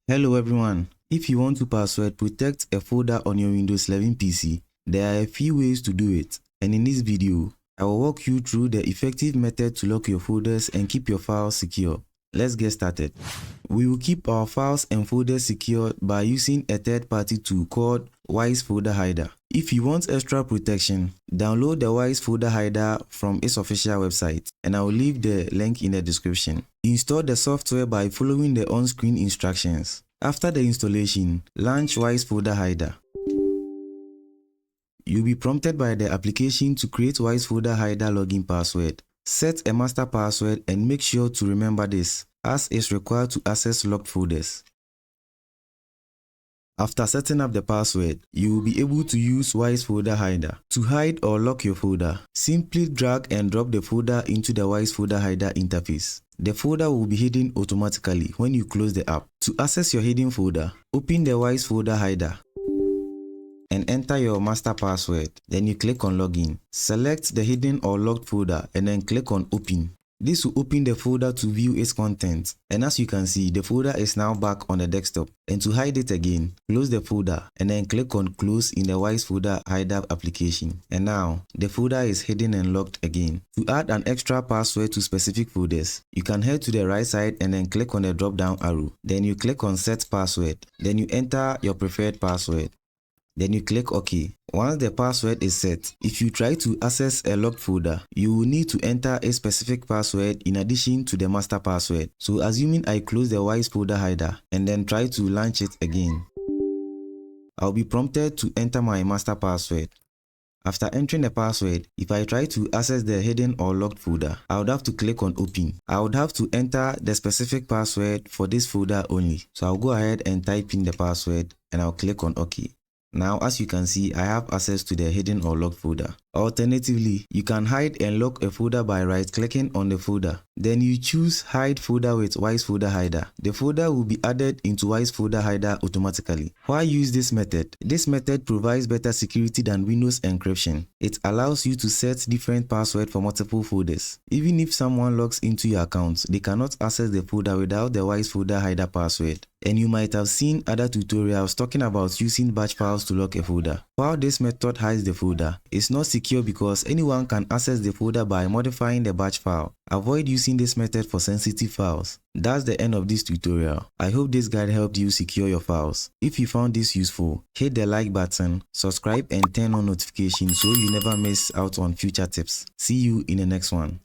Hello everyone. If you want to password protect a folder on your Windows 11 PC, there are a few ways to do it. And in this video, I will walk you through the effective method to lock your folders and keep your files secure. Let's get started. We will keep our files and folders secure by using a third-party tool called Wise Folder Hider. If you want extra protection, download the Wise Folder Hider from its official website, and I will leave the link in the description. Install the software by following the on-screen instructions. After the installation, launch Wise Folder Hider. You'll be prompted by the application to create Wise Folder Hider login password. Set a master password and make sure to remember this, as is required to access locked folders. After setting up the password, you will be able to use Wise Folder Hider. To hide or lock your folder, simply drag and drop the folder into the Wise Folder Hider interface. The folder will be hidden automatically when you close the app. To access your hidden folder, open the Wise Folder Hider and enter your master password. Then you click on Login. Select the hidden or locked folder and then click on Open. This will open the folder to view its contents, and as you can see, the folder is now back on the desktop. And to hide it again, close the folder and then click on Close in the Wise Folder Hider application. And now, the folder is hidden and locked again. To add an extra password to specific folders, you can head to the right side and then click on the drop-down arrow. Then you click on Set Password. Then you enter your preferred password. Then you click OK. Once the password is set, if you try to access a locked folder, you will need to enter a specific password in addition to the master password. So assuming I close the Wise Folder Hider and then try to launch it again, I'll be prompted to enter my master password. After entering the password, if I try to access the hidden or locked folder, I would have to click on Open. I would have to enter the specific password for this folder only. So I'll go ahead and type in the password and I'll click on OK. Now, as you can see, I have access to the hidden or locked folder. Alternatively, you can hide and lock a folder by right-clicking on the folder. Then you choose Hide Folder with Wise Folder Hider. The folder will be added into Wise Folder Hider automatically. Why use this method? This method provides better security than Windows encryption. It allows you to set different passwords for multiple folders. Even if someone logs into your account, they cannot access the folder without the Wise Folder Hider password. And you might have seen other tutorials talking about using batch files to lock a folder. While this method hides the folder, it's not secure because anyone can access the folder by modifying the batch file. Avoid using this method for sensitive files. That's the end of this tutorial. I hope this guide helped you secure your files. If you found this useful, hit the like button, subscribe and turn on notifications so you never miss out on future tips. See you in the next one.